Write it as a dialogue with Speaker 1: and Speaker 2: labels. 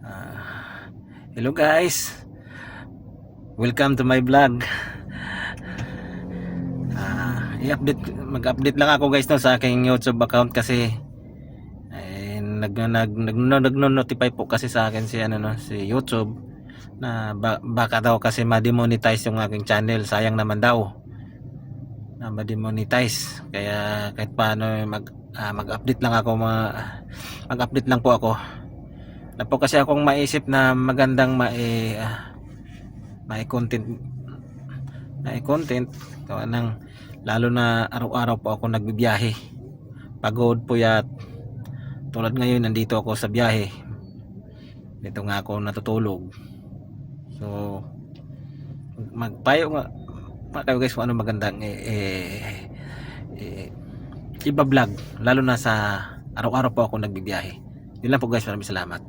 Speaker 1: Ah, hello guys, welcome to my vlog. Mag-update lang ako guys no, sa aking YouTube account kasi nagno-notify po kasi sa akin si si YouTube na baka daw kasi ma-demonetize yung aking channel. Sayang naman daw na ma-demonetize, kaya kahit paano mag-update lang ako, mag-update lang po ako. Na po kasi akong maisip na magandang mai-content gawa ng, lalo na araw-araw po ako nagbibiyahe, pagod po yat. Tulad ngayon nandito ako sa biyahe, dito nga ako natutulog. So magpayo nga kayo guys kung ano magandang iba-vlog, lalo na sa araw-araw po ako nagbibiyahe. Yun lang po guys, maraming salamat.